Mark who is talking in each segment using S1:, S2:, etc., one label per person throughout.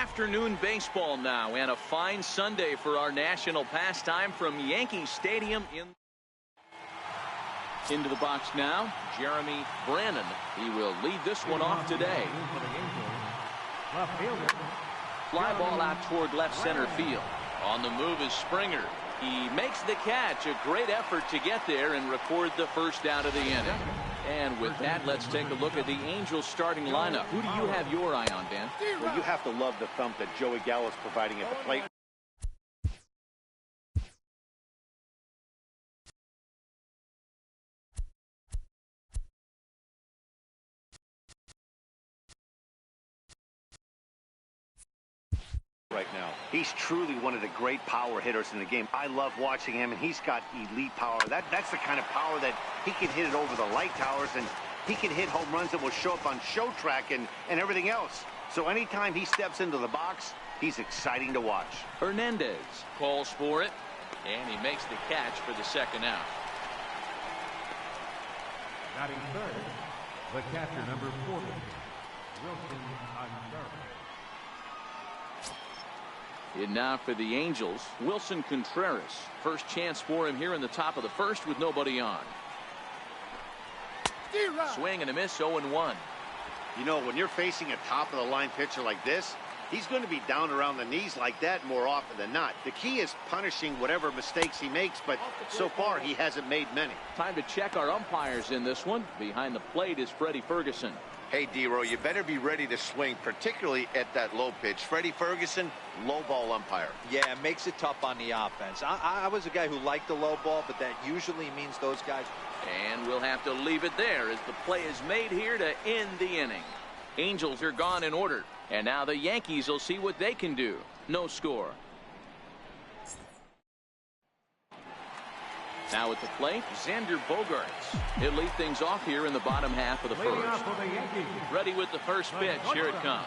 S1: Afternoon baseball now, and a fine Sunday for our national pastime from Yankee Stadium. Into the box now, Jeremy Brannon. He will lead this one off today. Fly ball out toward left center field. On the move is Springer. He makes the catch. A great effort to get there and record the first out of the inning. And with that, let's take a look at the Angels starting lineup. Who do you have your eye on, Dan?
S2: Well, you have to love the thump that Joey Gallo is providing at the plate. Right now, he's truly one of the great power hitters in the game. I love watching him, and he's got elite power. That's the kind of power that he can hit it over the light towers, and he can hit home runs that will show up on show track and everything else. So anytime he steps into the box, he's exciting to watch.
S1: Hernandez calls for it, and he makes the catch for the second out.
S3: Batting third, the catcher, number 40, Wilson Contreras.
S1: In now for the Angels, Wilson Contreras. First chance for him here in the top of the first with nobody on. Swing and a miss, 0-1.
S2: You know, when you're facing a top-of-the-line pitcher like this, he's going to be down around the knees like that more often than not. The key is punishing whatever mistakes he makes, but so far he hasn't made many.
S1: Time to check our umpires in this one. Behind the plate is Freddie Ferguson.
S4: Hey, D-Row, you better be ready to swing, particularly at that low pitch. Freddie Ferguson, low ball umpire.
S5: Yeah, it makes it tough on the offense. I was a guy who liked the low ball, but that usually means those guys.
S1: And we'll have to leave it there as the play is made here to end the inning. Angels are gone in order. And now the Yankees will see what they can do. No score. Now at the plate, Xander Bogaerts. He'll lead things off here in the bottom half of the first. Ready with the first pitch. Here it comes.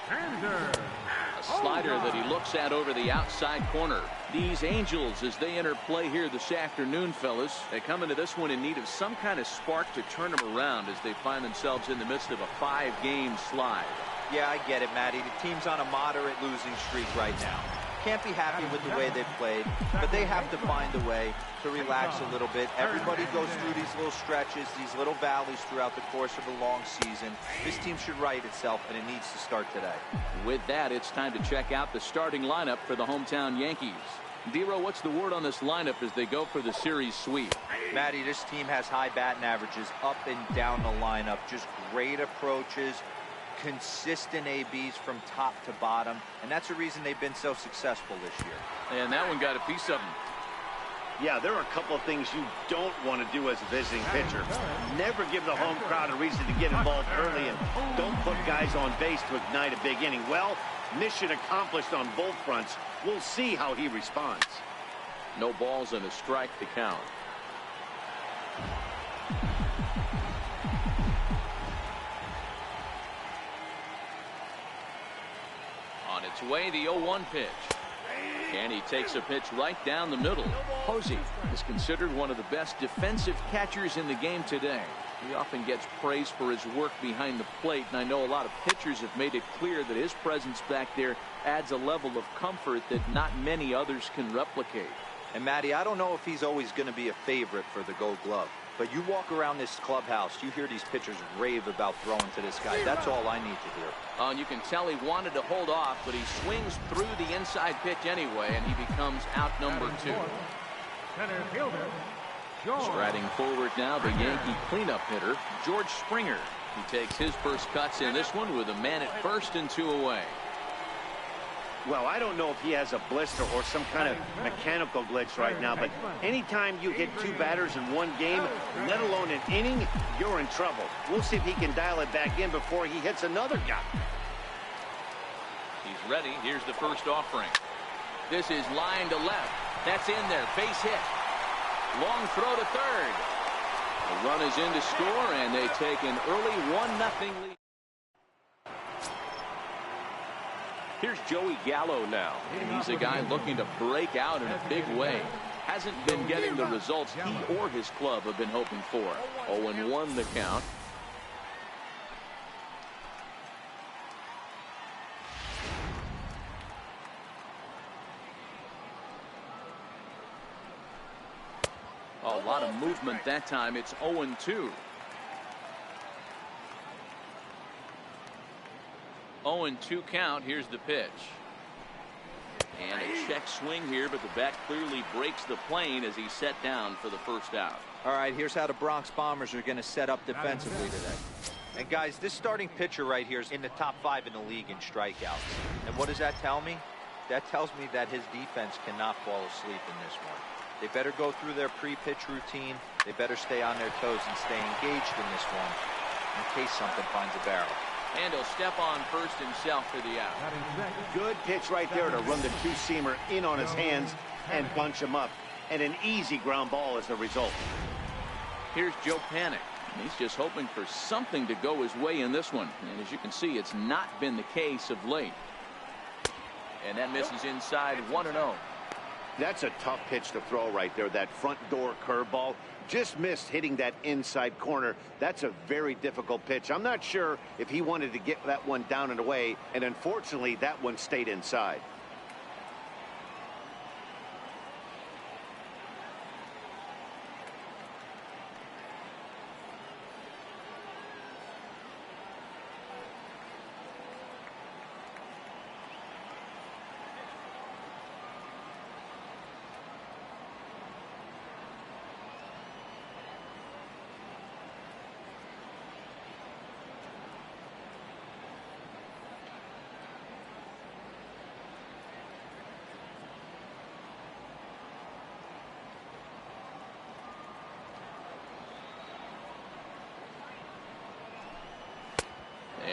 S1: A slider that he looks at over the outside corner. These Angels, as they enter play here this afternoon, fellas, they come into this one in need of some kind of spark to turn them around as they find themselves in the midst of a 5-game slide.
S5: Yeah, I get it, Matty. The team's on a moderate losing streak right now. Can't be happy with the way they've played, but they have to find a way to relax a little bit. Everybody goes through these little stretches, these little valleys throughout the course of a long season. This team should right itself, and it needs to start today.
S1: With that, it's time to check out the starting lineup for the hometown Yankees. D-Row, what's the word on this lineup as they go for the series sweep?
S5: Matty, this team has high batting averages up and down the lineup. Just great approaches, consistent ABs from top to bottom, and that's the reason they've been so successful this year.
S1: And that one got a piece of them.
S2: Yeah, there are a couple of things you don't want to do as a visiting pitcher. Never give the home crowd a reason to get involved early, and don't put guys on base to ignite a big inning. Well, mission accomplished on both fronts. We'll see how he responds.
S1: No balls and a strike to count. On its way, the 0-1 pitch. And he takes a pitch right down the middle. Posey is considered one of the best defensive catchers in the game today. He often gets praise for his work behind the plate, and I know a lot of pitchers have made it clear that his presence back there adds a level of comfort that not many others can replicate.
S5: And Matty, I don't know if he's always going to be a favorite for the Gold Glove, but you walk around this clubhouse, you hear these pitchers rave about throwing to this guy. That's all I need to hear.
S1: And you can tell he wanted to hold off, but he swings through the inside pitch anyway, and he becomes out number 2.
S3: Center fielder,
S1: Striding forward now, the Yankee cleanup hitter, George Springer. He takes his first cuts in this one with a man at first and 2 away.
S2: Well, I don't know if he has a blister or some kind of mechanical glitch right now, but anytime you hit 2 batters in one game, let alone an inning, you're in trouble. We'll see if he can dial it back in before he hits another guy.
S1: He's ready. Here's the first offering. This is line to left. That's in there. Base hit. Long throw to third. The run is in to score, and they take an early 1-0 lead. Here's Joey Gallo now. He's a guy looking to break out in a big way. Hasn't been getting the results he or his club have been hoping for. 0-1 the count. A lot of movement that time. It's 0-2. 0-2 count. Here's the pitch. And a check swing here, but the bat clearly breaks the plane as he's set down for the first out.
S5: All right, here's how the Bronx Bombers are going to set up defensively today. And guys, this starting pitcher right here is in the top 5 in the league in strikeouts. And what does that tell me? That tells me that his defense cannot fall asleep in this one. They better go through their pre-pitch routine. They better stay on their toes and stay engaged in this one in case something finds a barrel.
S1: And he'll step on first himself for the out.
S2: Good pitch right there to run the two-seamer in on his hands and bunch him up. And an easy ground ball as a result.
S1: Here's Joe Panic. He's just hoping for something to go his way in this one. And as you can see, it's not been the case of late. And that misses inside 1-0.
S2: That's a tough pitch to throw right there. That front door curveball just missed hitting that inside corner. That's a very difficult pitch. I'm not sure if he wanted to get that one down and away, and unfortunately that one stayed inside.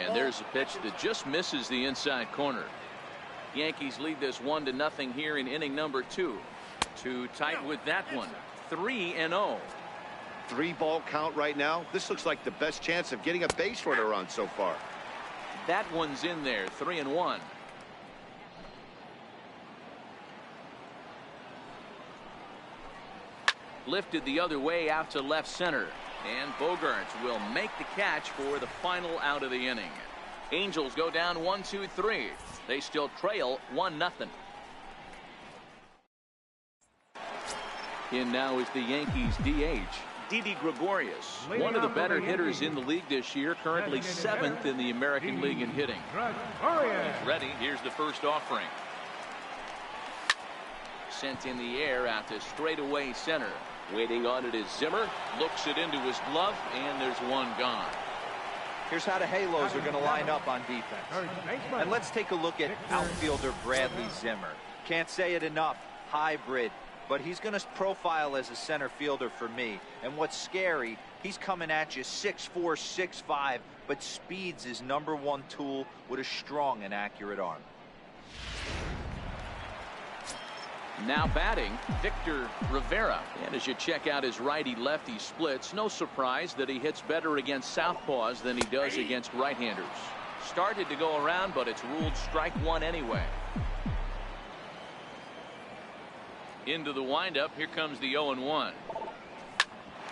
S1: And there's a pitch that just misses the inside corner. Yankees lead this 1-0 here in inning number 2. Too tight with that one. 3-0.
S4: 3-ball count right now. This looks like the best chance of getting a base runner on so far.
S1: That one's in there. 3-1. Lifted the other way out to left center. And Bogaerts will make the catch for the final out of the inning. Angels go down 1-2-3. They still trail 1-0. In now is the Yankees DH, Didi Gregorius, one of the better hitters in the league this year, currently 7th in the American League in hitting. He's ready. Here's the first offering. Sent in the air out to straightaway center. Waiting on it is Zimmer. Looks it into his glove, and there's one gone.
S5: Here's how the Halos are going to line up on defense. And let's take a look at outfielder Bradley Zimmer. Can't say it enough. Hybrid. But he's going to profile as a center fielder for me. And what's scary, he's coming at you 6'4", 6'5", but speed's his #1 tool with a strong and accurate arm.
S1: Now batting, Victor Rivera. And as you check out his righty-lefty splits, no surprise that he hits better against southpaws than he does against right-handers. Started to go around, but it's ruled strike one anyway. Into the windup, here comes the 0-1.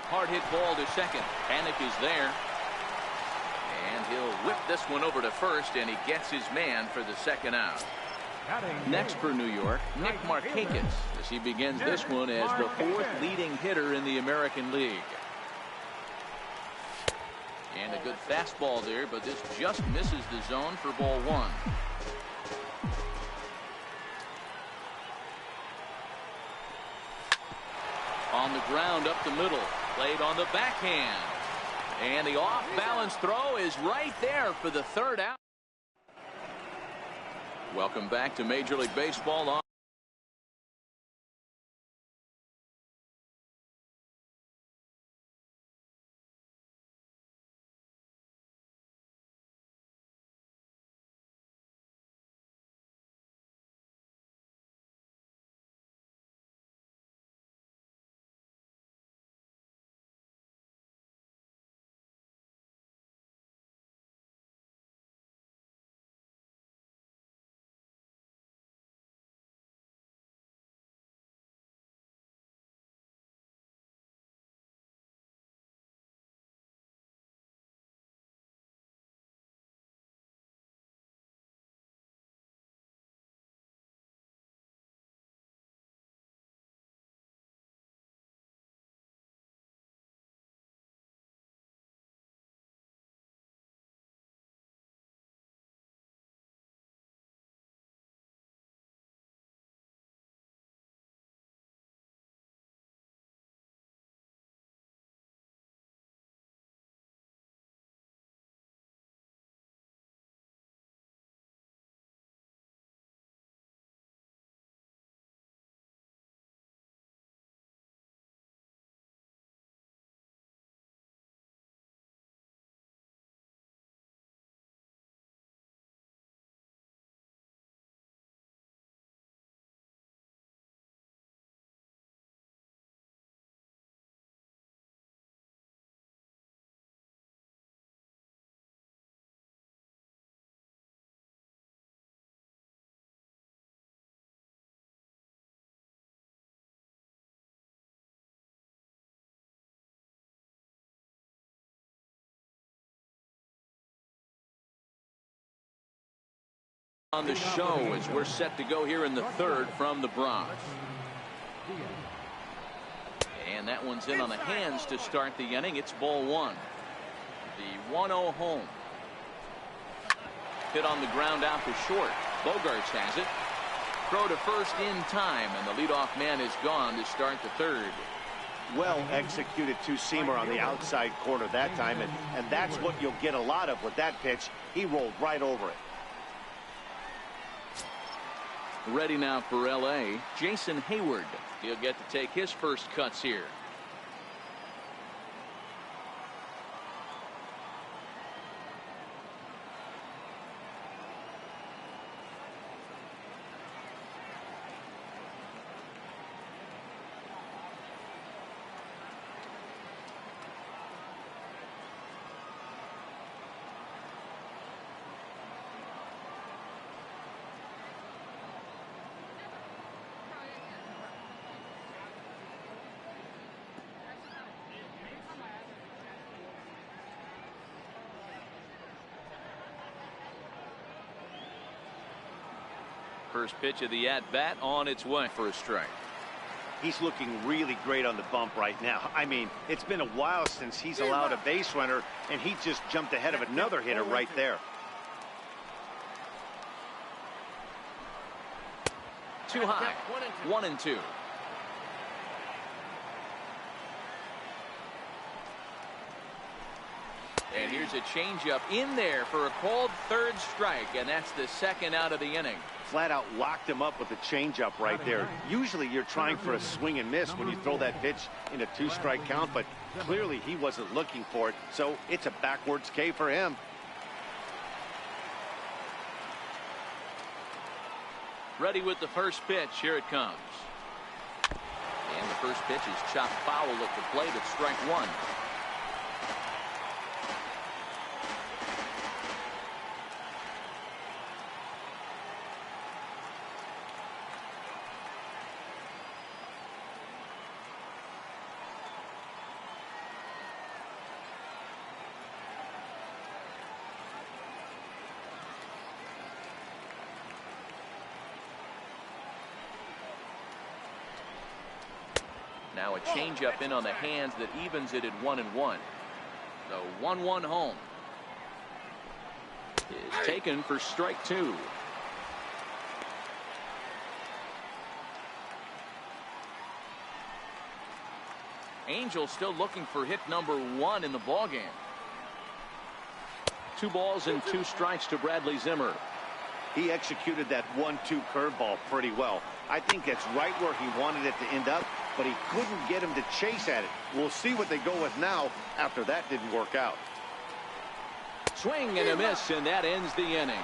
S1: Hard hit ball to second. Panic is there. And he'll whip this one over to first, and he gets his man for the second out. Next for New York, Nick Markakis, as he begins this one as the 4th leading hitter in the American League. And a good fastball there, but this just misses the zone for ball 1. On the ground up the middle, played on the backhand. And the off-balance throw is right there for the third out. Welcome back to Major League Baseball. On the show as we're set to go here in the third from the Bronx. And that one's in on the hands to start the inning. It's ball one. The 1-0 home. Hit on the ground out to short. Bogarts has it. Throw to first in time, and the leadoff man is gone to start the third.
S2: Well executed two-seamer on the outside corner that time, and that's what you'll get a lot of with that pitch. He rolled right over it.
S1: Ready now for L.A., Jason Hayward. He'll get to take his first cuts here. First pitch of the at-bat on its way for a strike.
S2: He's looking really great on the bump right now. I mean, it's been a while since he's allowed a base runner, and he just jumped ahead of another hitter right there.
S1: Too high. 1-2. And here's a changeup in there for a called third strike, and that's the second out of the inning.
S2: Flat out locked him up with a changeup right there. Usually you're trying for a swing and miss when you throw that pitch in a two-strike count, but clearly he wasn't looking for it, so it's a backwards K for him.
S1: Ready with the first pitch. Here it comes. And the first pitch is chopped foul at the plate at strike one. Now a changeup in on the hands that evens it at 1-1. The 1-1 home is taken for strike two. Angel still looking for hit number 1 in the ballgame. 2 balls and 2 strikes to Bradley Zimmer.
S2: He executed that 1-2 curveball pretty well. I think that's right where he wanted it to end up, but he couldn't get him to chase at it. We'll see what they go with now after that didn't work out.
S1: Swing and a miss, and that ends the inning.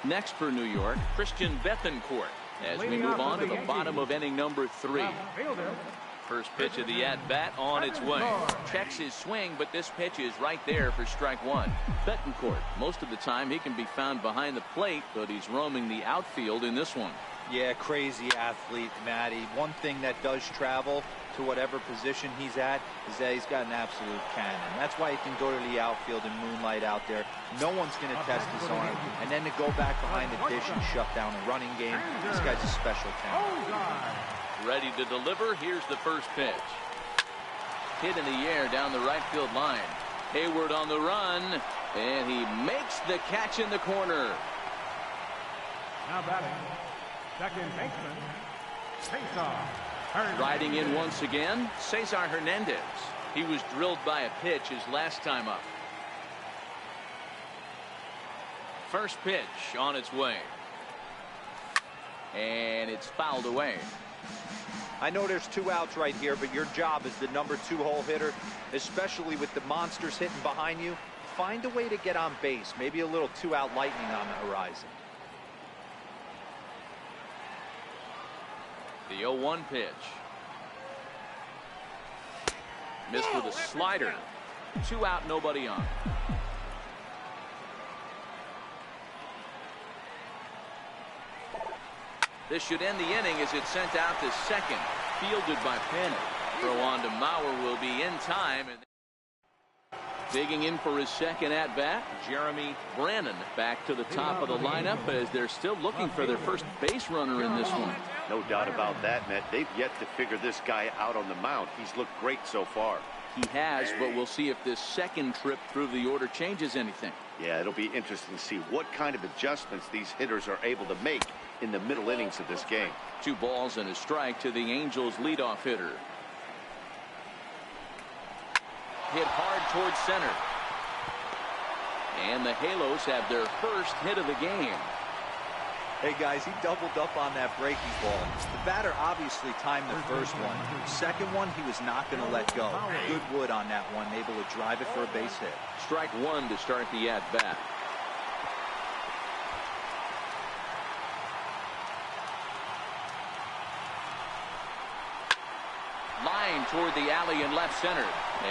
S1: Next for New York, Christian Bethancourt, as we move on to the bottom of inning number 3. First pitch of the at-bat on its way. Checks his swing, but this pitch is right there for strike one. Bethancourt, most of the time he can be found behind the plate, but he's roaming the outfield in this one.
S5: Yeah, crazy athlete, Matty. One thing that does travel to whatever position he's at is that he's got an absolute cannon. That's why he can go to the outfield and moonlight out there. No one's going to test his arm. And then to go back behind the dish and shut down a running game, this guy's a special talent.
S1: Ready to deliver. Here's the first pitch. Hit in the air down the right field line. Hayward on the run, and he makes the catch in the corner.
S3: Now batting, second baseman, Cesar.
S1: Riding in once again, Cesar Hernandez. He was drilled by a pitch his last time up. First pitch on its way. And it's fouled away.
S5: I know there's 2 outs right here, but your job as the number 2 hole hitter, especially with the monsters hitting behind you, find a way to get on base. Maybe a little 2-out lightning on the horizon.
S1: The 0-1 pitch. Missed with a slider. 2 out, nobody on. This should end the inning as it's sent out to second. Fielded by Panic. Throw on to Mauer will be in time. And Digging in for his second at-bat, Jeremy Brannon back to the top of the lineup as they're still looking for their first base runner in this one.
S2: No doubt about that, Matt. They've yet to figure this guy out on the mound. He's looked great so far.
S1: He has, but we'll see if this second trip through the order changes anything.
S2: Yeah, it'll be interesting to see what kind of adjustments these hitters are able to make in the middle innings of this game.
S1: 2 balls and a strike to the Angels leadoff hitter. Hit hard towards center. And the Halos have their first hit of the game.
S5: Hey guys, he doubled up on that breaking ball. The batter obviously timed the first one. Second one, he was not going to let go. Good wood on that one, able to drive it for a base hit.
S1: Strike 1 to start the at-bat. Line toward the alley in left center.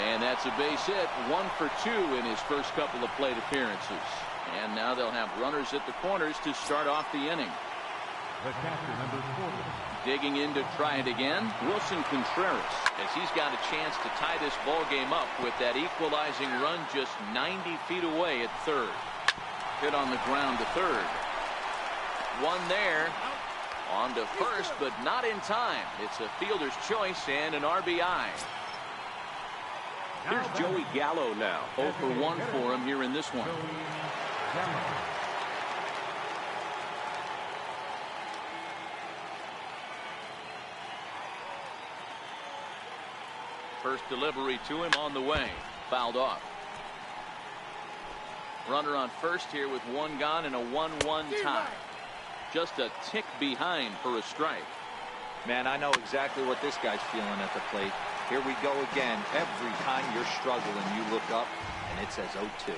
S1: And that's a base hit. 1 for 2 in his first couple of plate appearances. And now they'll have runners at the corners to start off the inning.
S3: The catcher, number 40.
S1: Digging in to try it again, Wilson Contreras, as he's got a chance to tie this ball game up with that equalizing run just 90 feet away at third. Hit on the ground to third. One there. On to first, but not in time. It's a fielder's choice and an RBI. Here's Joey Gallo now. 0 for 1 for him here in this one. First delivery to him on the way. Fouled off. Runner on first here with 1 gone and a 1-1 tie. Just a tick behind for a strike.
S5: Man, I know exactly what this guy's feeling at the plate. Here we go again. Every time you're struggling, you look up and it says 0-2.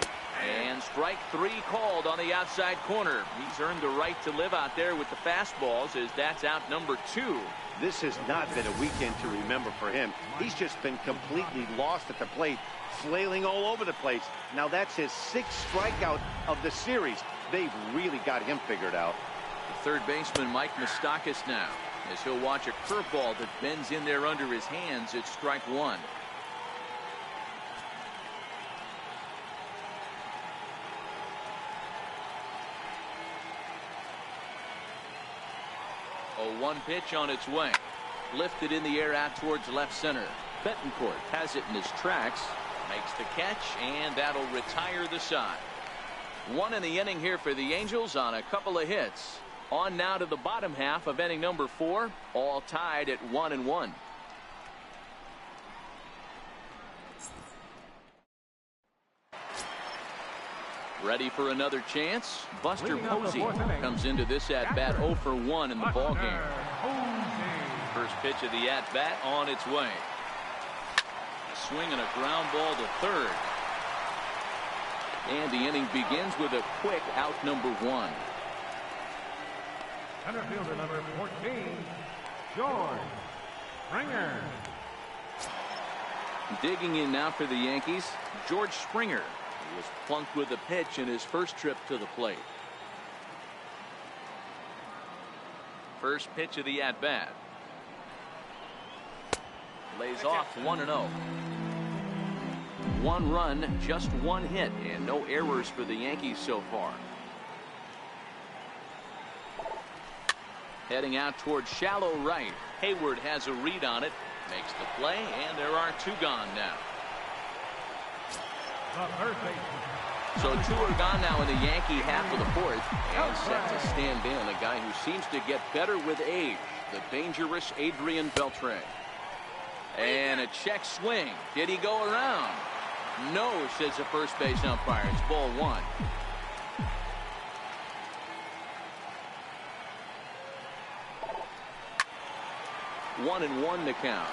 S1: And strike 3 called on the outside corner. He's earned the right to live out there with the fastballs as that's out number 2.
S2: This has not been a weekend to remember for him. He's just been completely lost at the plate, flailing all over the place. Now that's his 6th strikeout of the series. They've really got him figured out.
S1: The third baseman Mike Moustakas now, as he'll watch a curveball that bends in there under his hands. It's strike 1. A 1 pitch on its way. Lifted in the air out towards left center. Betancourt has it in his tracks. Makes the catch, and that'll retire the side. 1 in the inning here for the Angels on a couple of hits. On now to the bottom half of inning number 4. All tied at 1-1. Ready for another chance. Buster Posey comes into this at-bat 0 for 1 in the ballgame. First pitch of the at-bat on its way. A swing and a ground ball to third. And the inning begins with a quick out number 1.
S3: Center fielder number 14, George Springer.
S1: Digging in now for the Yankees, George Springer. He was plunked with a pitch in his first trip to the plate. First pitch of the at-bat. Lays off 1-0. 1 run, just 1 hit, and no errors for the Yankees so far. Heading out towards shallow right. Hayward has a read on it. Makes the play, and there are 2 gone now. So 2 are gone now in the Yankee half of the 4th. And set to stand in a guy who seems to get better with age. The dangerous Adrian Beltre. And a check swing. Did he go around? No, says the first base umpire. It's ball 1. 1-1 to count.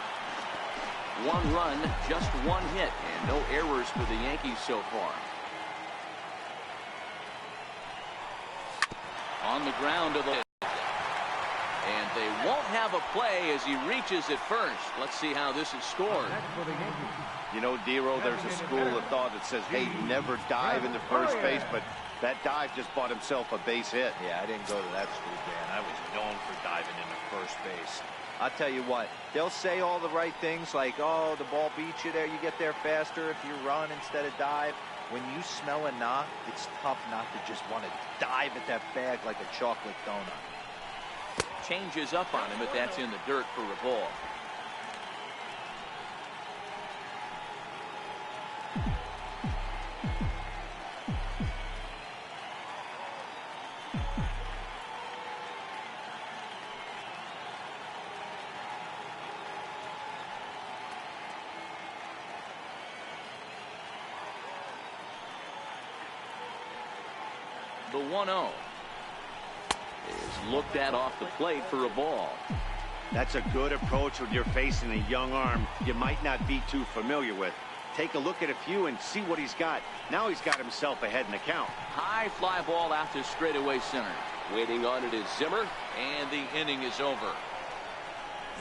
S1: 1 run, just 1 hit, and no errors for the Yankees so far. On the ground to the and they won't have a play as he reaches at first. Let's see how this is scored.
S2: You know, Dero, there's a school of thought that says, hey, never dive into first base, but that dive just bought himself a base hit.
S5: Yeah, I didn't go to that school, Dan. I was known for diving into first base. I'll tell you what, they'll say all the right things like, oh, the ball beats you there, you get there faster if you run instead of dive. When you smell a knock, it's tough not to just want to dive at that bag like a chocolate donut.
S1: Changes up on him, but that's in the dirt for a ball. The 1-0 is looked at off the plate for a ball.
S2: That's a good approach when you're facing a young arm you might not be too familiar with. Take a look at a few and see what he's got. Now he's got himself ahead in the count.
S1: High fly ball out to straightaway center. Waiting on it is Zimmer, and the inning is over.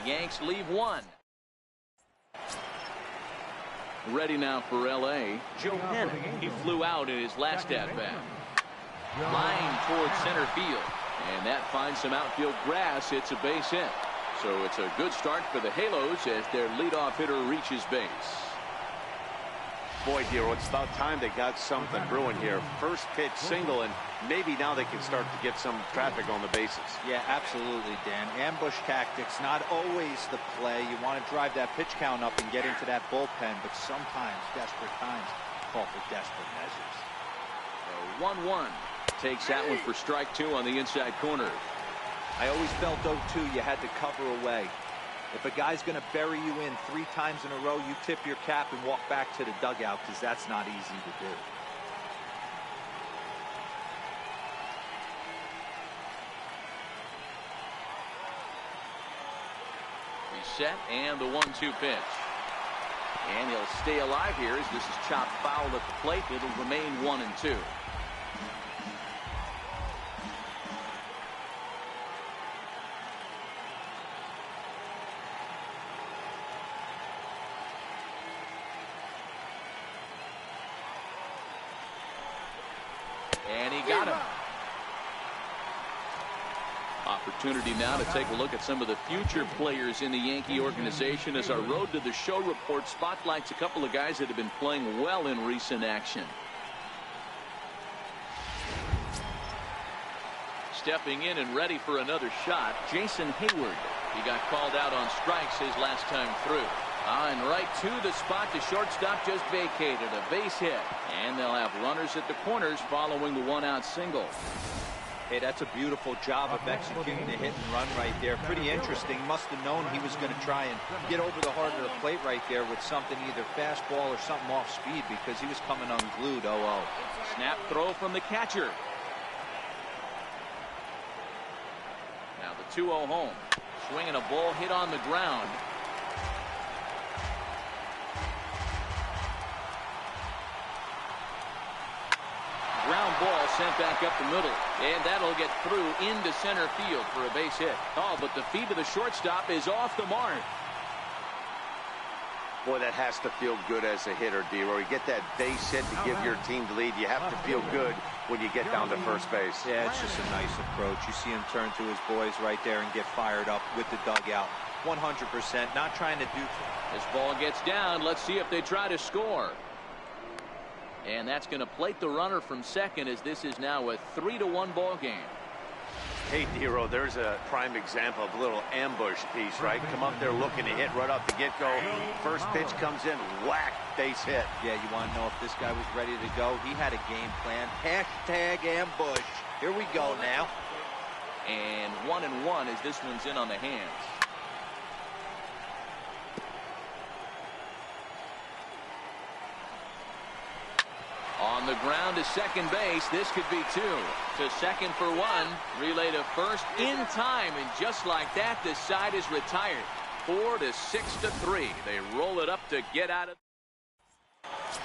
S1: Yanks leave one. Ready now for L.A. Joe Henry. He flew out in his last at-bat. Line towards center field, and that finds some outfield grass. It's a base hit, so it's a good start for the Halos as their leadoff hitter reaches base.
S2: Boy, Dero, it's about time they got something brewing here. First pitch single, and maybe now they can start to get some traffic on the bases.
S5: Yeah, absolutely, Dan. Ambush tactics, not always the play. You want to drive that pitch count up and get into that bullpen, but sometimes desperate times call for desperate measures.
S1: So 1-1. Takes that one for strike two on the inside corner.
S5: I always felt, 0-2, you had to cover away. If a guy's going to bury you in 3 times in a row, you tip your cap and walk back to the dugout, because that's not easy to do.
S1: Reset, and the 1-2 pitch. And he'll stay alive here as this is chopped foul at the plate. It'll remain 1-2. And he got him. Opportunity now to take a look at some of the future players in the Yankee organization as our Road to the Show report spotlights a couple of guys that have been playing well in recent action. Stepping in and ready for another shot, Jason Hayward. He got called out on strikes his last time through. And right to the spot, the shortstop just vacated a base hit. And they'll have runners at the corners following the 1-out single.
S5: Hey, that's a beautiful job of executing the hit and run right there. Pretty interesting. Must have known he was going to try and get over the heart of the plate right there with something, either fastball or something off speed, because he was coming unglued. 0-0.
S1: Snap throw from the catcher. Now the 2-0 home. Swinging a ball hit on the ground. Ground ball sent back up the middle, and that'll get through into center field for a base hit. Oh, but the feet of the shortstop is off the mark.
S2: Boy, that has to feel good as a hitter, Dero. You get that base hit to give your team the lead. You have to feel good when you get down to first base.
S5: Yeah, it's just a nice approach. You see him turn to his boys right there and get fired up with the dugout. 100%, not trying to do.
S1: This ball gets down. Let's see if they try to score. And that's going to plate the runner from second, as this is now a 3-1 ball game.
S2: Hey, Dero, there's a prime example of a little ambush piece, right? Come up there looking to hit right off the get-go. First pitch comes in, whack, base hit.
S5: Yeah, you want to know if this guy was ready to go? He had a game plan. Hashtag ambush. Here we go now.
S1: And 1-1 as this one's in on the hands. On the ground to second base. This could be 2. To second for 1. Relay to first in time. And just like that, the side is retired. 4-6-3. They roll it up to get out of.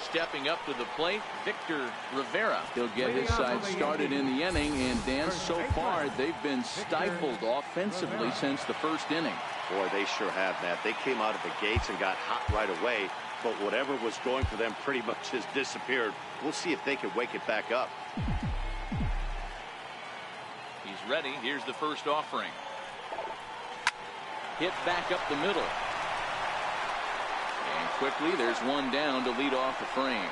S1: Stepping up to the plate, Victor Rivera. He'll get his side started in the inning. And Dan, so far, they've been stifled offensively since the first inning.
S2: Boy, they sure have, Matt. They came out of the gates and got hot right away. But whatever was going for them pretty much has disappeared. We'll see if they can wake it back up.
S1: He's ready. Here's the first offering. Hit back up the middle. And quickly there's one down to lead off the frame.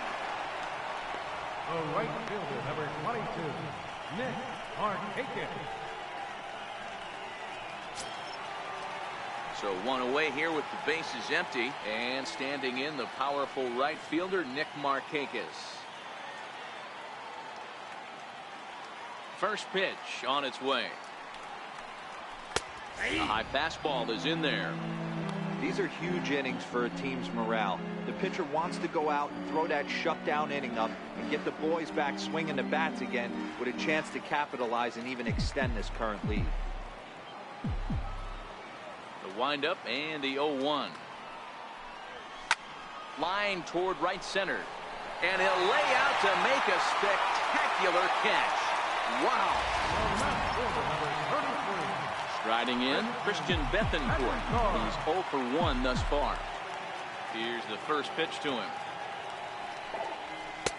S3: The right fielder, number 22, Nick Markakis.
S1: So one away here with the bases empty. And standing in, the powerful right fielder, Nick Markakis. First pitch on its way. A high fastball is in there.
S5: These are huge innings for a team's morale. The pitcher wants to go out and throw that shutdown inning up and get the boys back swinging the bats again with a chance to capitalize and even extend this current lead.
S1: The windup and the 0-1. Line toward right center. And he'll lay out to make a spectacular catch. Wow. Striding in, Christian Bethancourt. He's 0 for 1 thus far. Here's the first pitch to him.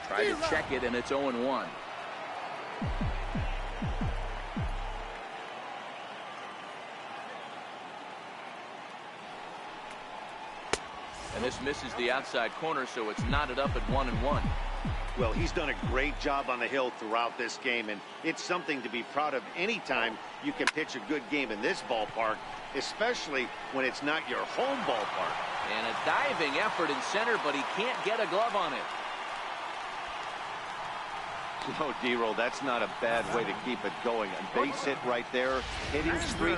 S1: Try to check it, and it's 0-1. And this misses the outside corner, so it's knotted up at 1-1.
S2: Well, he's done a great job on the hill throughout this game, and it's something to be proud of anytime you can pitch a good game in this ballpark, especially when it's not your home ballpark.
S1: And a diving effort in center, but he can't get a glove on it.
S2: No, D-Roll, that's not a bad way to keep it going. A base hit right there, hitting streak,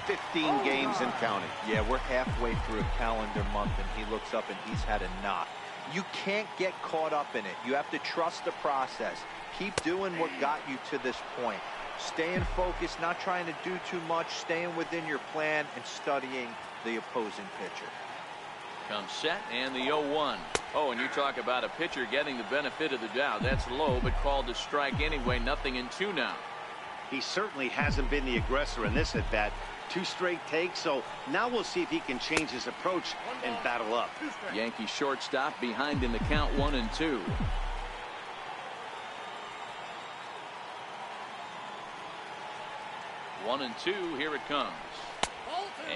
S2: 15 games and counting.
S5: Yeah, we're halfway through a calendar month, and he looks up and he's had a knock. You can't get caught up in it. You have to trust the process. Keep doing what got you to this point. Staying focused, not trying to do too much, staying within your plan and studying the opposing pitcher.
S1: Comes set and the 0-1. Oh, and you talk about a pitcher getting the benefit of the doubt. That's low, but called to strike anyway. 0-2 now.
S2: He certainly hasn't been the aggressor in this at-bat. 2 straight takes, so now we'll see if he can change his approach and battle up.
S1: Yankee shortstop behind in the count 1-2. One and two, here it comes.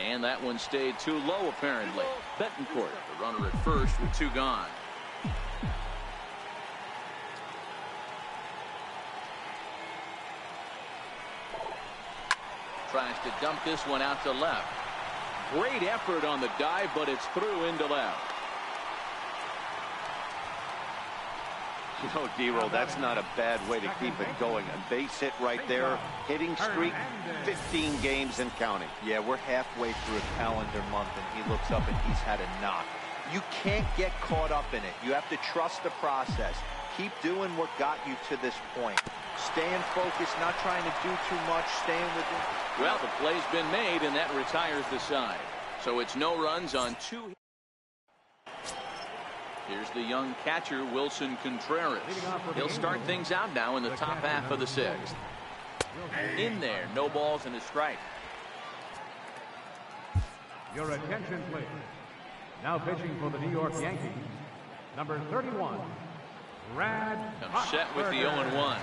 S1: And that one stayed too low, apparently. Bettancourt, the runner at first with 2 gone. Tries to dump this one out to left. Great effort on the dive, but it's through into left.
S2: No, D-Roll, that's not a bad way to keep it going. A base hit right there, hitting streak, 15 games and counting.
S5: Yeah, we're halfway through a calendar month, and he looks up and he's had a knock. You can't get caught up in it. You have to trust the process. Keep doing what got you to this point. Staying focused, not trying to do too much, staying within.
S1: Well, the play's been made, and that retires the side. So it's no runs on 2. Here's the young catcher, Wilson Contreras. He'll start things out now in the top half of the 6th. In there, no balls and a strike.
S3: Your attention, please. Now pitching for the New York Yankees, number 31, Brad.
S1: Comes set with the 0-1.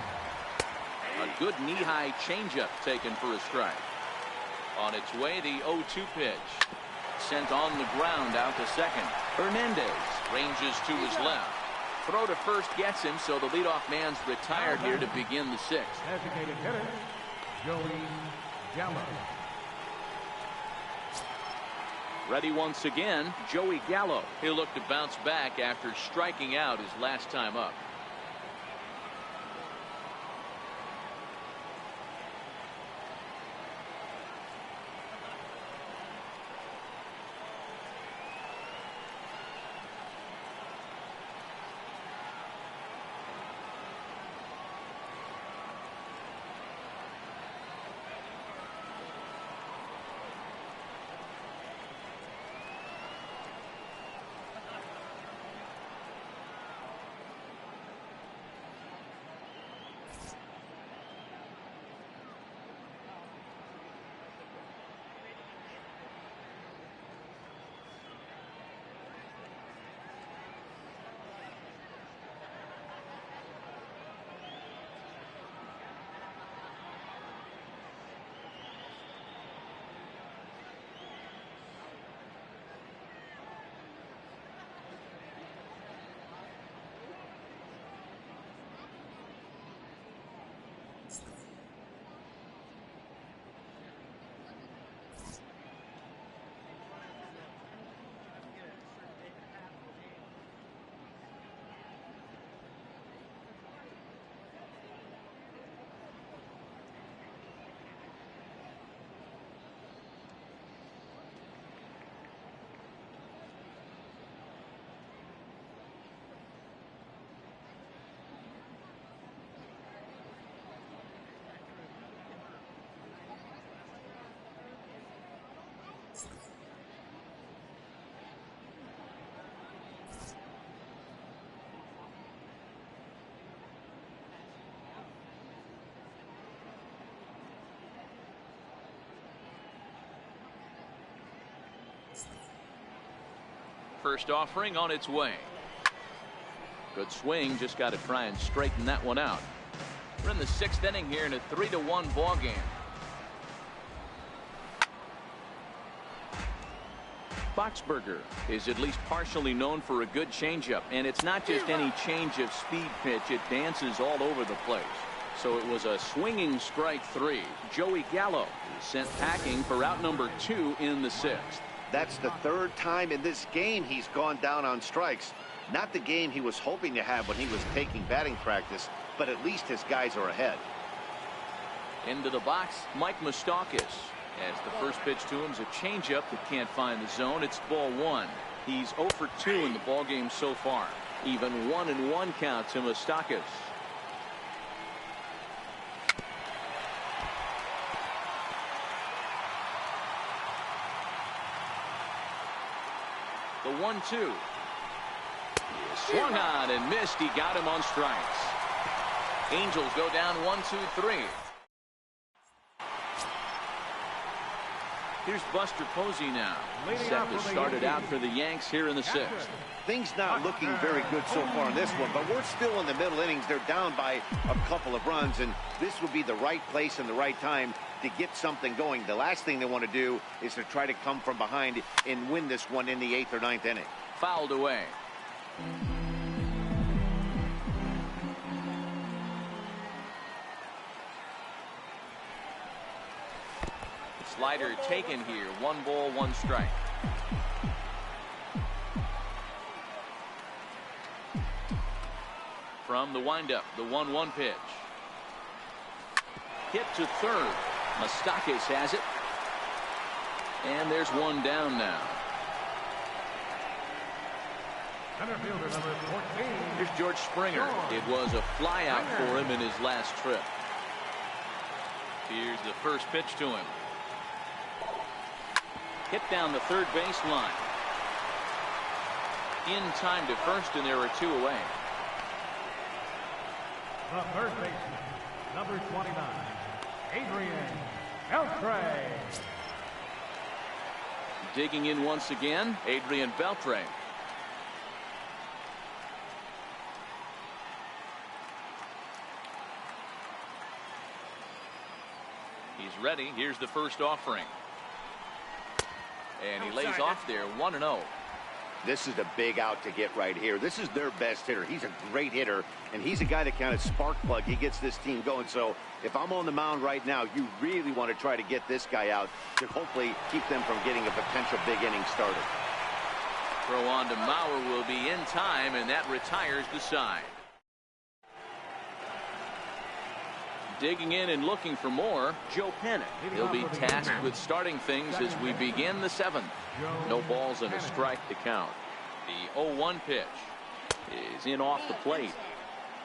S1: A good knee-high changeup taken for a strike. On its way, the 0-2 pitch. Sent on the ground out to second. Hernandez ranges to his left. Throw to first gets him, so the leadoff man's retired here to begin the 6th.
S3: Designated hitter, Joey Gallo.
S1: Ready once again, Joey Gallo. He'll look to bounce back after striking out his last time up. First offering on its way. Good swing, just got to try and straighten that one out. We're in the 6th inning here in a 3-1 ball game. Boxberger is at least partially known for a good changeup, and it's not just any change of speed pitch. It dances all over the place. So it was a swinging strike 3. Joey Gallo is sent packing for out number 2 in the 6th.
S2: That's the 3rd time in this game he's gone down on strikes. Not the game he was hoping to have when he was taking batting practice, but at least his guys are ahead.
S1: Into the box, Mike Moustakas. As the first pitch to him is a changeup that can't find the zone. It's ball 1. He's 0 for 2 in the ball game so far. Even 1-1 count to Moustakas. The 1-2. Swung on and missed. He got him on strikes. Angels go down 1-2-3. Here's Buster Posey now. Set to start it out for the Yanks here in the 6th.
S2: Things not looking very good so far in this one, but we're still in the middle innings. They're down by a couple of runs, and this would be the right place and the right time to get something going. The last thing they want to do is to try to come from behind and win this one in the 8th or 9th inning.
S1: Fouled away. Slider taken here. 1 ball, 1 strike. From the windup, the 1-1 pitch. Hit to third. Moustakas has it. And there's one down now.
S3: Center fielder number 14.
S1: Here's George Springer. It was a fly out for him in his last trip. Here's the first pitch to him. Hit down the third baseline. In time to first, and there are 2 away.
S3: The third baseman, number 29, Adrian Beltre.
S1: Digging in once again, Adrian Beltre. He's ready. Here's the first offering. And he lays off there, 1-0.
S2: This is a big out to get right here. This is their best hitter. He's a great hitter, and he's a guy that kind of spark plug. He gets this team going. So if I'm on the mound right now, you really want to try to get this guy out to hopefully keep them from getting a potential big inning started.
S1: Throw on to Mauer will be in time, and that retires the side. Digging in and looking for more, Joe Penick. He'll be tasked with starting things as we begin the 7th. No balls and a strike to count. The 0-1 pitch is in off the plate.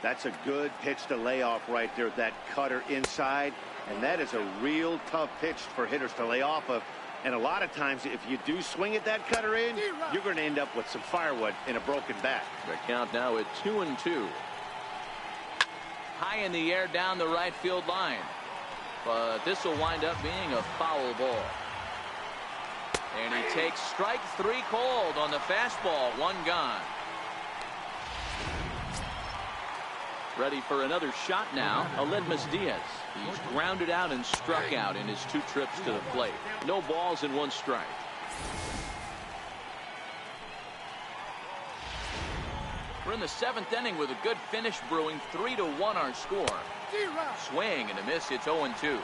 S2: That's a good pitch to lay off right there, that cutter inside. And that is a real tough pitch for hitters to lay off of. And a lot of times, if you do swing at that cutter in, you're going to end up with some firewood in a broken bat.
S1: The count now at 2-2. High in the air down the right field line. But this will wind up being a foul ball. And he takes strike 3 called on the fastball. 1 gone. Ready for another shot now. Aledmus Diaz. He's grounded out and struck out in his 2 trips to the plate. No balls and 1 strike. We're in the 7th inning with a good finish brewing. 3-1 our score. Swing and a miss. It's 0-2.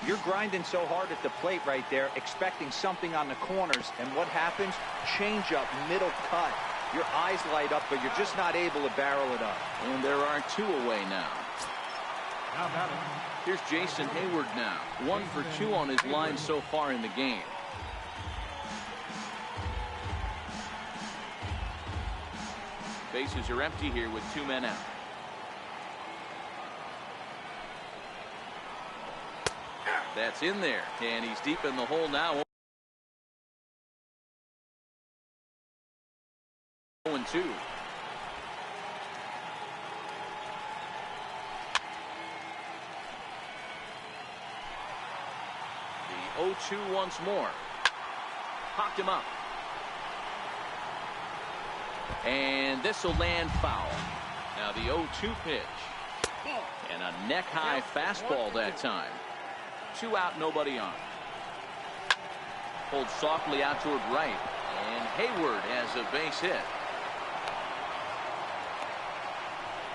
S5: You're grinding so hard at the plate right there, expecting something on the corners, and what happens? Change up, middle cut. Your eyes light up, but you're just not able to barrel it up.
S1: And there are 2 away now.
S3: Now batting.
S1: Here's Jason Hayward now. 1 for 2 on his line so far in the game. Bases are empty here with 2 men out. That's in there, and he's deep in the hole now. 0-2. 0-2 once more. Popped him up. And this will land foul. Now the 0-2 pitch. And a neck-high fastball that time. 2 out, nobody on. Pulled softly out toward right. And Hayward has a base hit.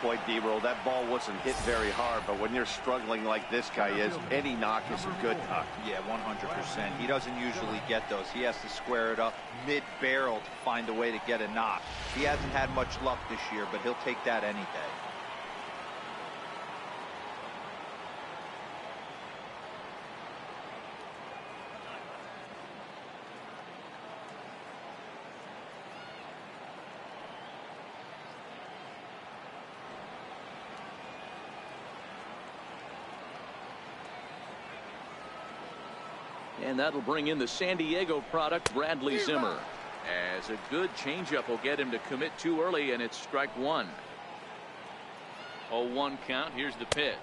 S4: Boy, D-Roll, that ball wasn't hit very hard, but when you're struggling like this guy is, any knock is a good knock.
S5: Yeah, 100%. He doesn't usually get those. He has to square it up mid-barrel to find a way to get a knock. He hasn't had much luck this year, but he'll take that any day.
S1: And that'll bring in the San Diego product, Bradley Zimmer. As a good changeup will get him to commit too early, and it's strike 1. 0-1 count. Here's the pitch.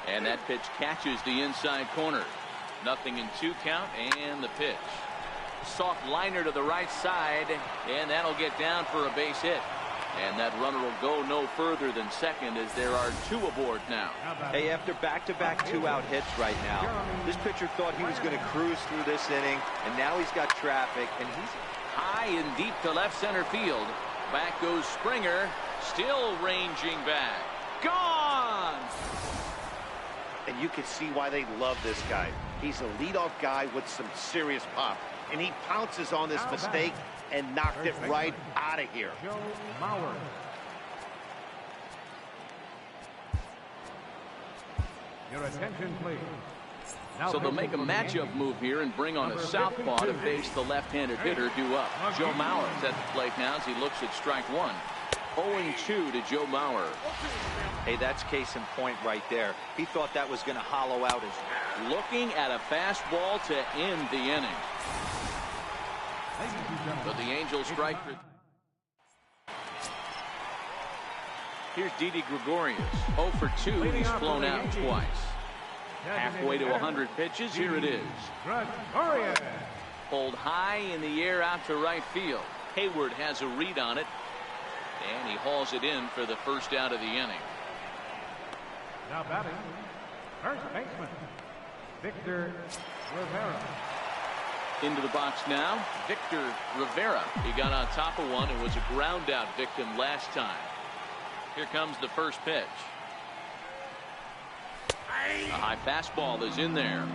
S1: And that pitch catches the inside corner. 0-2 count, and the pitch. Soft liner to the right side, and that'll get down for a base hit. And that runner will go no further than second as there are 2 aboard now.
S5: Hey, after back-to-back 2-out hits right now, this pitcher thought he was going to cruise through this inning, and now he's got traffic, and he's
S1: high and deep to left center field. Back goes Springer, still ranging back. Gone!
S2: And you can see why they love this guy. He's a leadoff guy with some serious pop, and he pounces on this mistake and knocked it right out of here.
S3: Joe Mauer. Your attention, please. Now
S1: So they'll make a matchup move here and bring on a southpaw to face the left-handed hitter due up. Joe Mauer's at the plate now as he looks at strike 1. 0-2 to Joe Mauer.
S5: Hey, that's case in point right there. He thought that was going to hollow out his.
S1: Looking at a fastball to end the inning. But the Angels strike. Here's Didi Gregorius. 0 for 2. He's flown out twice. Halfway to 100 pitches. Here it is. Pulled high in the air out to right field. Hayward has a read on it. And he hauls it in for the first out of the inning.
S3: Now batting, first baseman, Victor Rivera.
S1: Into the box now, Victor Rivera. He got on top of one and was a ground out victim last time. Here comes the first pitch. A high fastball is in there.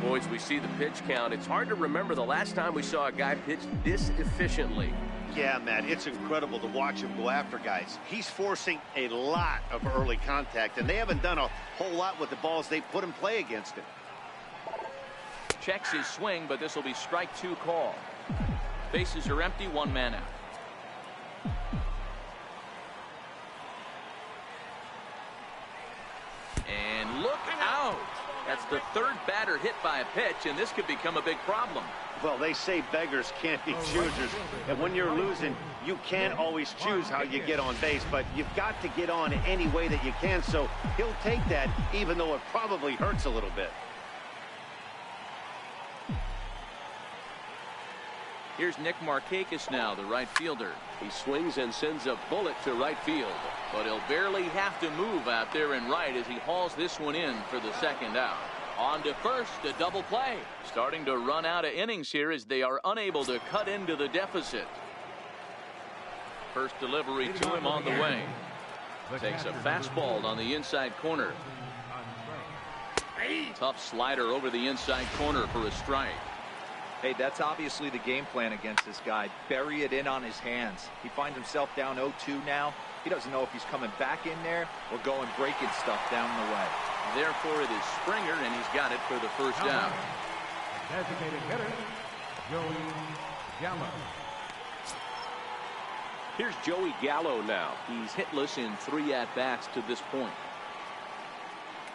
S6: Boys, we see the pitch count. It's hard to remember the last time we saw a guy pitch this efficiently.
S2: Yeah, Matt, it's incredible to watch him go after guys. He's forcing a lot of early contact, and they haven't done a whole lot with the balls they put in play against him.
S1: Checks his swing, but this will be strike 2 call. Bases are empty, 1 man out. And look out. That's the 3rd batter hit by a pitch, and this could become a big problem.
S2: Well, they say beggars can't be choosers, and when you're losing, you can't always choose how you get on base, but you've got to get on any way that you can, so he'll take that, even though it probably hurts a little bit.
S1: Here's Nick Markakis now, the right fielder.
S6: He swings and sends a bullet to right field.
S1: But he'll barely have to move out there in right as he hauls this one in for the 2nd out. On to first, a double play. Starting to run out of innings here as they are unable to cut into the deficit. First delivery to him on the way. Takes a fastball on the inside corner. Tough slider over the inside corner for a strike.
S5: Hey, that's obviously the game plan against this guy. Bury it in on his hands. He finds himself down 0-2 now. He doesn't know if he's coming back in there or going breaking stuff down the way.
S1: Therefore, it is Springer, and he's got it for the first out.
S3: Designated hitter, Joey Gallo.
S6: Here's Joey Gallo now.
S1: He's hitless in 3 at-bats to this point.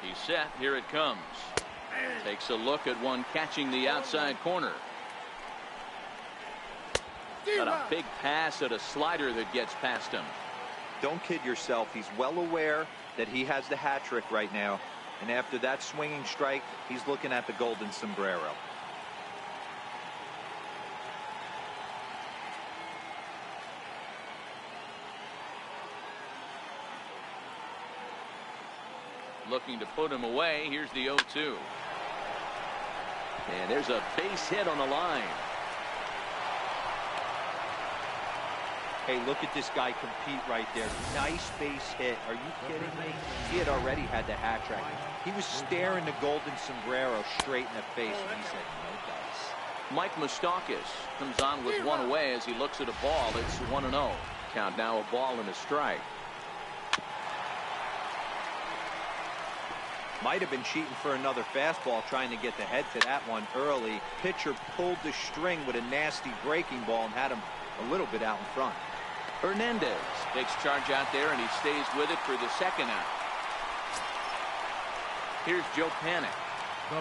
S1: He's set. Here it comes. Takes a look at one catching the outside corner. Got a big pass at a slider that gets past him.
S5: Don't kid yourself. He's well aware that he has the hat trick right now, And after that swinging strike, he's looking at the golden sombrero.
S1: Looking to put him away. Here's the 0-2. And there's a base hit on the line.
S5: Hey, look at this guy compete right there. Nice base hit. Are you kidding me? He had already had the hat trick. He was staring the golden sombrero straight in the face, and he said, no dice.
S1: Mike Moustakas comes on with one away as he looks at a ball. It's 1-0. Count now, a ball and a strike.
S5: Might have been cheating for another fastball, trying to get the head to that one early. Pitcher pulled the string with a nasty breaking ball and had him a little bit out in front.
S1: Hernandez takes charge out there, and he stays with it for the second out. Here's Joe Panik.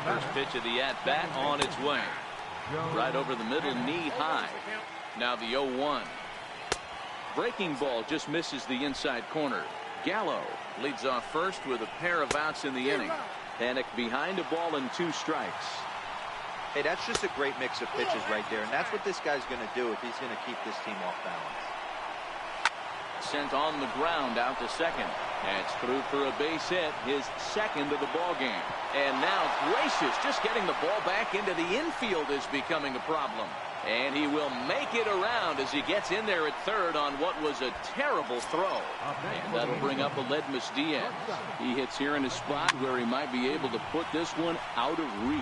S1: First pitch of the at-bat on its way. Right over the middle, knee high. Now the 0-1. Breaking ball just misses the inside corner. Gallo leads off first with a pair of outs in the inning. Panik behind a ball and 2 strikes.
S5: Hey, that's just a great mix of pitches right there, and that's what this guy's going to do if he's going to keep this team off balance.
S1: Sent on the ground out to second. And it's through for a base hit, his second of the ball game. And now gracious, just getting the ball back into the infield is becoming a problem. And he will make it around as he gets in there at third on what was a terrible throw. And that'll bring up Aledmus Diaz. He hits here in a spot where he might be able to put this one out of reach.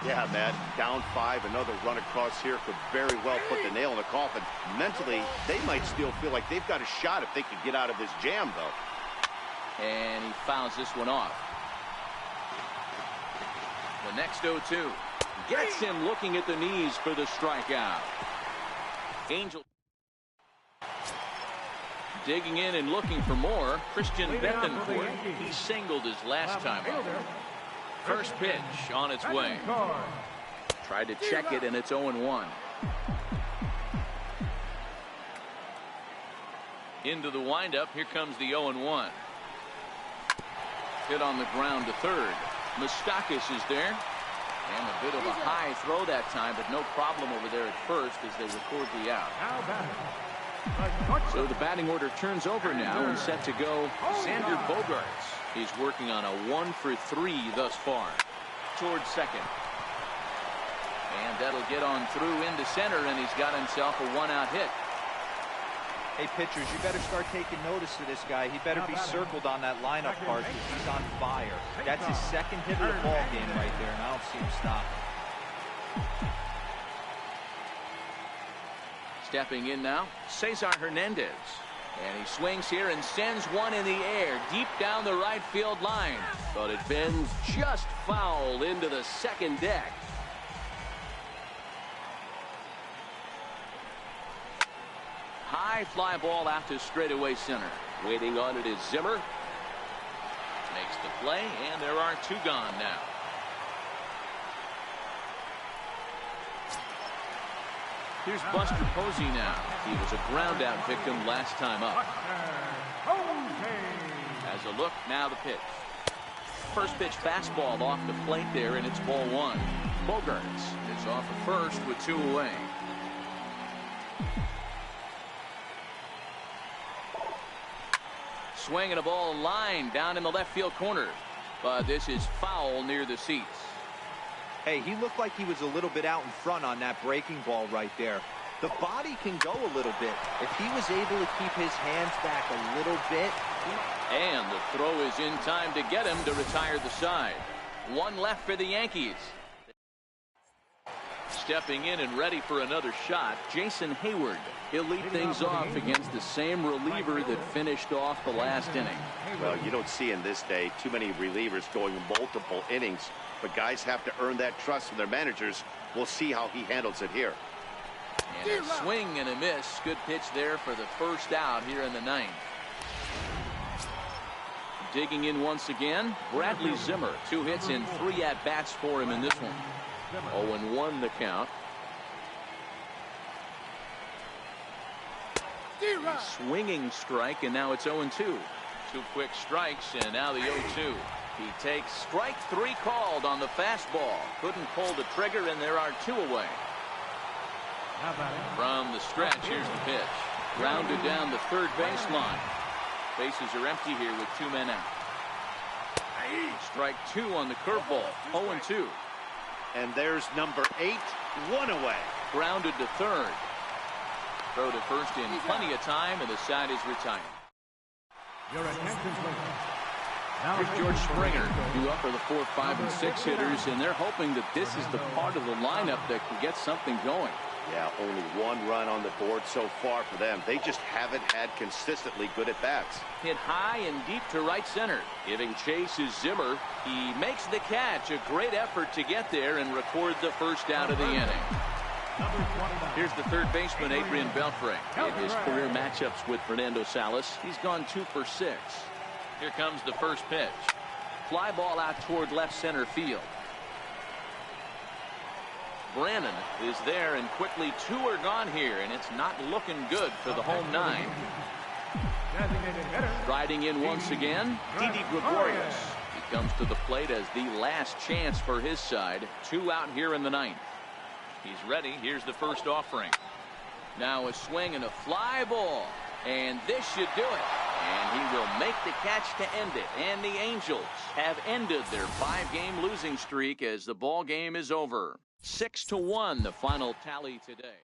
S4: Yeah, man, down 5, another run across here could very well put the nail in the coffin. Mentally, they might still feel like they've got a shot if they could get out of this jam, though.
S1: And he fouls this one off. The next 0-2 gets him looking at the knees for the strikeout. Angel digging in and looking for more. Christian Bethencourt. He singled his last time out. First pitch on its way. Tried to check it, and it's 0-1. Into the windup. Here comes the 0-1. Hit on the ground to third. Moustakas is there. And a bit of a high throw that time, but no problem over there at first as they record the out. So the batting order turns over now, and set to go Xander Bogaerts. He's working on a 1-for-3 thus far. Towards second. And that'll get on through into center, and he's got himself a 1-out hit.
S5: Hey, pitchers, you better start taking notice of this guy. He better be circled on that lineup card because he's on fire. That's his second hit of the ball game right there, and I don't see him stopping.
S1: Stepping in now, Cesar Hernandez. And he swings here and sends one in the air deep down the right field line. But it bends just foul into the second deck. High fly ball out to straightaway center.
S6: Waiting on it is Zimmer.
S1: Makes the play, and there are 2 gone now. Here's Buster Posey now. He was a ground-out victim last time up. As a look, now the pitch. First pitch fastball off the plate there, and it's ball 1. Bogaerts is off at first with 2 away. Swinging a ball line down in the left field corner. But this is foul near the seats.
S5: Hey, he looked like he was a little bit out in front on that breaking ball right there. The body can go a little bit. If he was able to keep his hands back a little bit.
S1: And the throw is in time to get him to retire the side. 1 left for the Yankees. Stepping in and ready for another shot, Jason Hayward. He'll lead things off against the same reliever that finished off the last inning.
S4: Well, you don't see in this day too many relievers going multiple innings, but guys have to earn that trust from their managers. We'll see how he handles it here.
S1: And a swing and a miss. Good pitch there for the first out here in the 9th. Digging in once again, Bradley Zimmer. 2 hits and 3 at-bats for him in this one. 0-1 the count. Swinging strike, and now it's 0-2. 2 quick strikes, and now the 0-2. He takes strike 3 called on the fastball. Couldn't pull the trigger, and there are 2 away. From the stretch, here's the pitch. Grounded down the third baseline. Bases are empty here with 2 men out. Strike 2 on the curveball. 0-2.
S2: And there's number 8, 1 away.
S1: Grounded to third. Throw to first in plenty of time, and the side is retired.
S3: Your attention, please. Now
S1: Here's George Springer, due up for the 4, 5, and 6 hitters, and they're hoping that this is the part of the lineup that can get something going.
S4: Yeah, only 1 run on the board so far for them. They just haven't had consistently good at-bats.
S1: Hit high and deep to right center. Giving chase is Zimmer. He makes the catch. A great effort to get there and record the first out of the inning. Here's the third baseman, Adrian Beltre. In his career matchups with Fernando Salas, he's gone 2 for 6. Here comes the first pitch. Fly ball out toward left center field. Brannon is there, and quickly 2 are gone here, and it's not looking good for the home 9. Striding in once again, Didi Gregorius. He comes to the plate as the last chance for his side. 2 out here in the 9th. He's ready. Here's the first offering. Now a swing and a fly ball, and this should do it. And he will make the catch to end it. And the Angels have ended their 5-game losing streak as the ball game is over. 6-1 the final tally today.